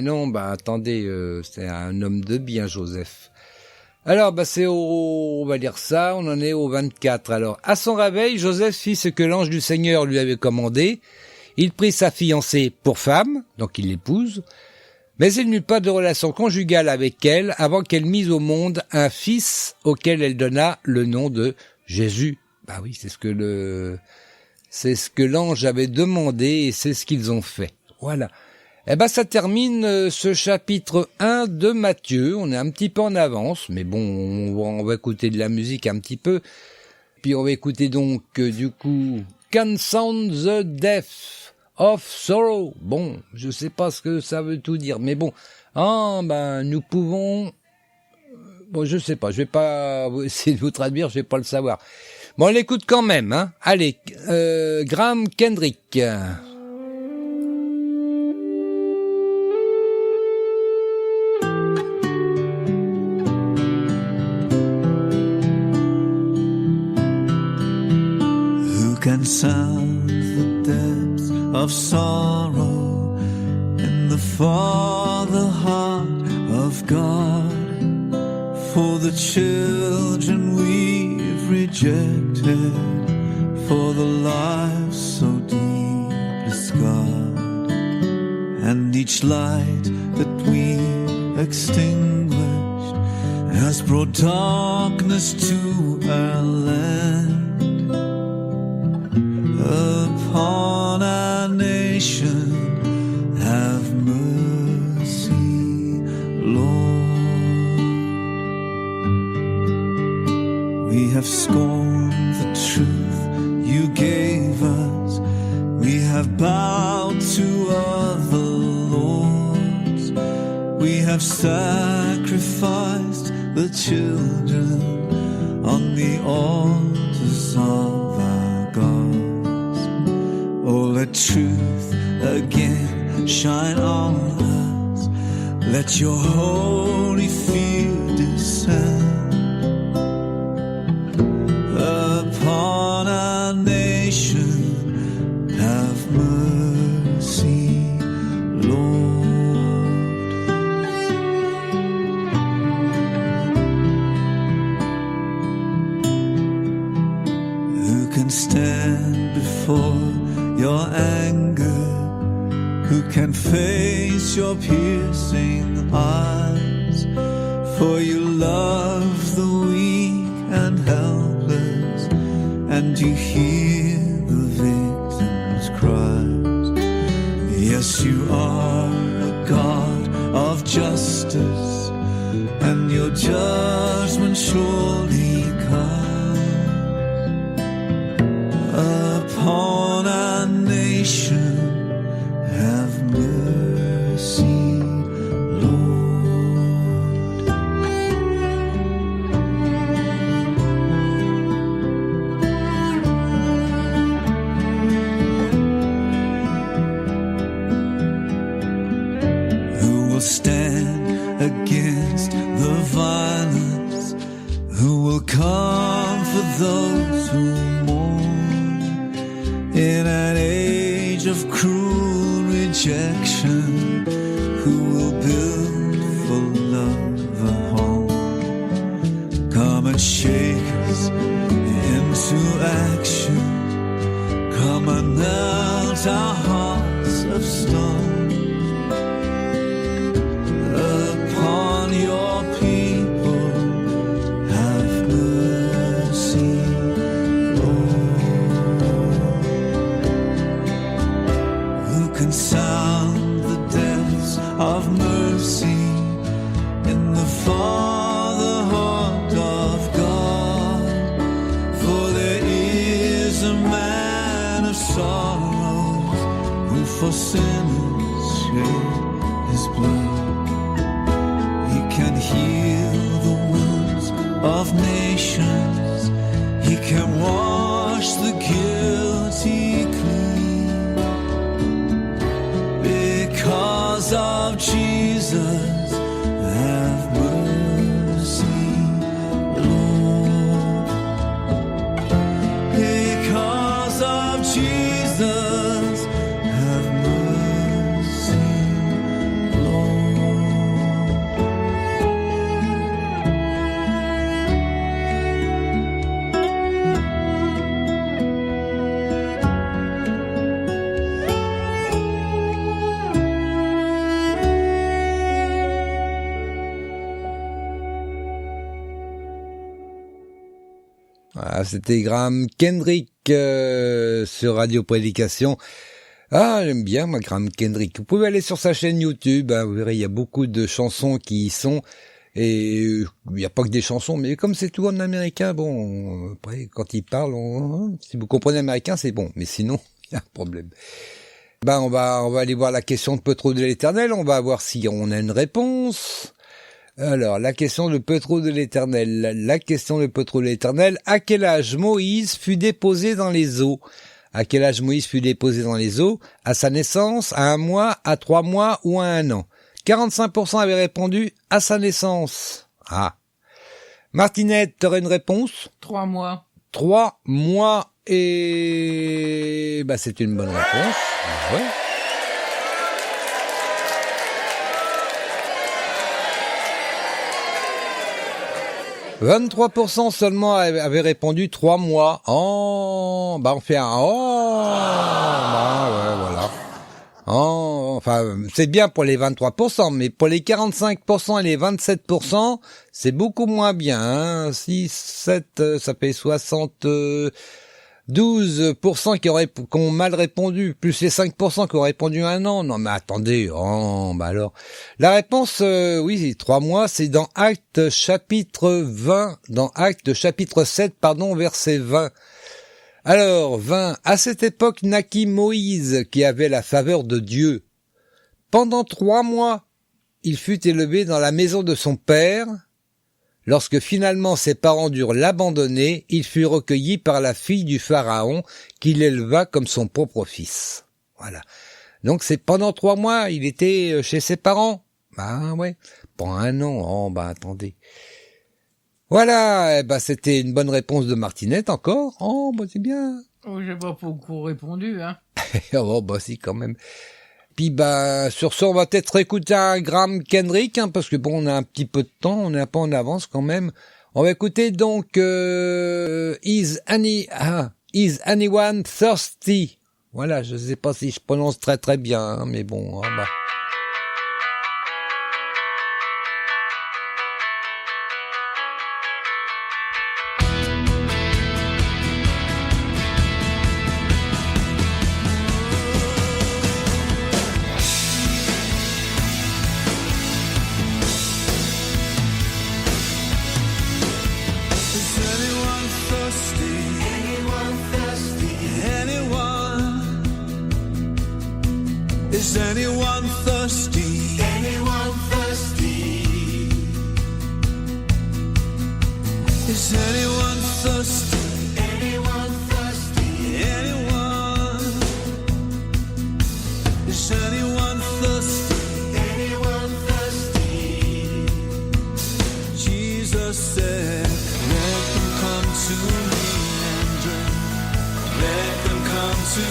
mais non, attendez, c'est un homme de bien, Joseph. Alors, on va lire ça, on en est au 24. Alors, à son réveil, Joseph fit ce que l'ange du Seigneur lui avait commandé. Il prit sa fiancée pour femme, donc il l'épouse, mais il n'eut pas de relation conjugale avec elle avant qu'elle mît au monde un fils auquel elle donna le nom de Jésus. Oui, c'est ce que l'ange avait demandé et c'est ce qu'ils ont fait. Voilà. Ça termine ce chapitre 1 de Matthieu. On est un petit peu en avance, mais bon, on va écouter de la musique un petit peu. Puis on va écouter donc, du coup, Can Sound the Death of Sorrow. Bon, je sais pas ce que ça veut tout dire, mais bon. Nous pouvons... Bon, je sais pas, je vais pas essayer de vous traduire, je vais pas le savoir. Bon, on l'écoute quand même, hein. Allez, Graham Kendrick. Can sound the depths of sorrow in the Father heart of God for the children we've rejected, for the life so deeply scarred, and each light that we extinguished has brought darkness to our land. Upon our nation, have mercy, Lord. We have scorned the truth you gave us. We have bowed to other lords. We have sacrificed the children on the altars of our God. Oh, let truth again shine on us. Let your holy fear descend upon our nation. Have mercy, Lord. Who can stand before your anger? Who can face your piercing eyes? For you love the weak and helpless, and you hear the victim's cries. Yes, you are a God of justice, and your judgment surely comes upon our nation. Have mercy, Lord. Who will stand against the violence? Who will comfort those who mourn in an age of cruel rejection? Who will build for love a home? Come and shake us into action. Come and melt our hearts of stone upon your people. Have mercy, Lord. Who can sound the depths of mercy in the Father heart of God? For there is a man of sorrows who for sinners shed his blood. He can heal the wounds of nations. He can wash the guilty clean. Because of Jesus, have mercy, Lord. Because of Jesus, have mercy, Lord. Voilà, c'était Graham Kendrick sur Radio Prédication. Ah, j'aime bien, moi, Graham Kendrick. Vous pouvez aller sur sa chaîne YouTube, hein, vous verrez, il y a beaucoup de chansons qui y sont. Et il n'y a pas que des chansons, mais comme c'est tout en américain, bon, après, quand il parle, si vous comprenez américain, c'est bon. Mais sinon, il y a un problème. On va aller voir la question de Petro de l'Éternel. On va voir si on a une réponse. Alors, la question de Petro de l'Éternel. La question de Petro de l'Éternel. À quel âge Moïse fut déposé dans les eaux? À quel âge Moïse fut déposé dans les eaux? À sa naissance, à 1 mois, à 3 mois ou à 1 an? 45% avaient répondu à sa naissance. Ah. Martinette, t'aurais une réponse? 3 mois. 3 mois et... c'est une bonne réponse. Ouais. « 23% seulement avaient répondu 3 mois. Oh, on fait un oh, ouais, voilà. Oh, c'est bien pour les 23%, mais pour les 45% et les 27%, c'est beaucoup moins bien, hein. 6, 7, ça fait 72% qui ont mal répondu, plus les 5% qui ont répondu 1 an. Non, mais attendez, alors. La réponse, oui, 3 mois, c'est dans Actes chapitre 20, dans Actes chapitre 7, verset 20. Alors, 20. À cette époque naquit Moïse, qui avait la faveur de Dieu. Pendant 3 mois, il fut élevé dans la maison de son père. Lorsque finalement ses parents durent l'abandonner, il fut recueilli par la fille du Pharaon, qui l'éleva comme son propre fils. Voilà. Donc c'est pendant 3 mois, il était chez ses parents. Ouais. Pas 1 an. Attendez. Voilà, c'était une bonne réponse de Martinette encore. C'est bien. Oh, j'ai pas beaucoup répondu, hein. Si, quand même. Puis, sur ce, on va peut-être écouter un Graham Kendrick, hein, parce que on a un petit peu de temps, on est un peu en avance quand même. On va écouter donc, Is Anyone Thirsty? Voilà, je sais pas si je prononce très très bien, hein, mais bon, Is anyone thirsty? Anyone thirsty? Is anyone thirsty? Anyone thirsty? Anyone? Is anyone thirsty? Anyone thirsty? Jesus said, let them come to me and drink. Let them come to me.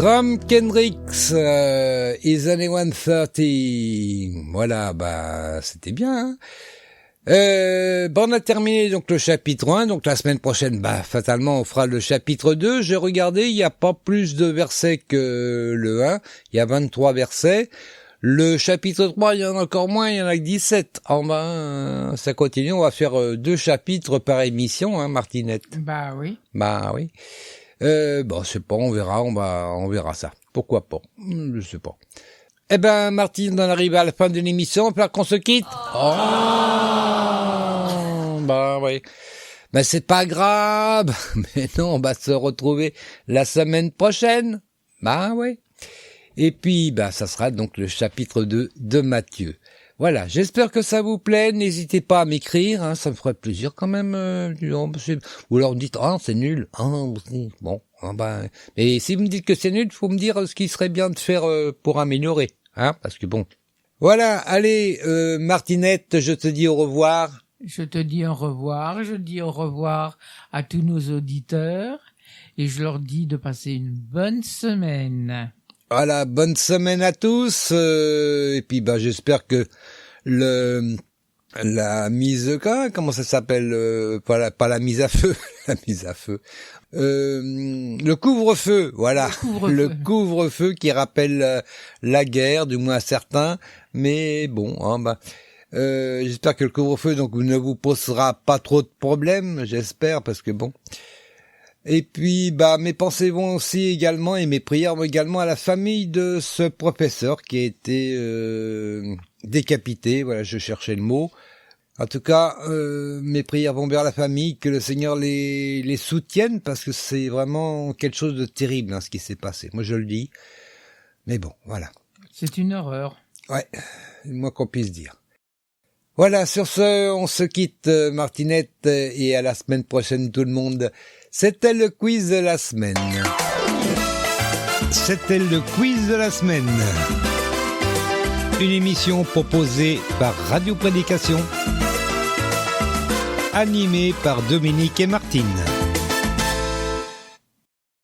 From Kendricks, Is Anyone 30? Voilà, bah, c'était bien, hein. On a terminé donc le chapitre 1, donc la semaine prochaine, bah, fatalement, on fera le chapitre 2. J'ai regardé, il n'y a pas plus de versets que le 1, il y a 23 versets. Le chapitre 3, il y en a encore moins, il y en a que 17. Ça continue, on va faire 2 chapitres par émission, hein, Martinette. Bah oui. Bah oui. Je sais pas, on verra ça. Pourquoi pas? Je sais pas. Eh ben, Martine, on arrive à la fin de l'émission, il va falloir qu'on se quitte. Bah oui. Ben c'est pas grave. Mais non, on va se retrouver la semaine prochaine. Bah oui. Et puis, bah, ça sera donc le chapitre 2 de Matthieu. Voilà, j'espère que ça vous plaît. N'hésitez pas à m'écrire, hein, ça me ferait plaisir quand même. Ou alors dites, c'est nul. Bon, mais si vous me dites que c'est nul, faut me dire ce qui serait bien de faire pour améliorer, hein, parce que bon. Voilà, allez, Martinette, je te dis au revoir. Je te dis au revoir. Je dis au revoir à tous nos auditeurs et je leur dis de passer une bonne semaine. Voilà, bonne semaine à tous. Et puis, bah, j'espère que la mise, comment ça s'appelle, pas la mise à feu, la mise à feu. Le couvre-feu, voilà. Le couvre-feu qui rappelle la guerre, du moins à certains. Mais bon, j'espère que le couvre-feu donc ne vous posera pas trop de problèmes, j'espère, parce que bon. Et puis, bah, mes pensées vont aussi également, et mes prières vont également à la famille de ce professeur qui a été décapité. Voilà, je cherchais le mot. En tout cas, mes prières vont vers la famille, que le Seigneur les soutienne, parce que c'est vraiment quelque chose de terrible, hein, ce qui s'est passé. Moi, je le dis. Mais bon, voilà. C'est une horreur. Ouais, le moins qu'on puisse dire. Voilà, sur ce, on se quitte, Martinette, et à la semaine prochaine, tout le monde. C'était le quiz de la semaine. C'était le quiz de la semaine. Une émission proposée par Radio Prédication, animée par Dominique et Martine.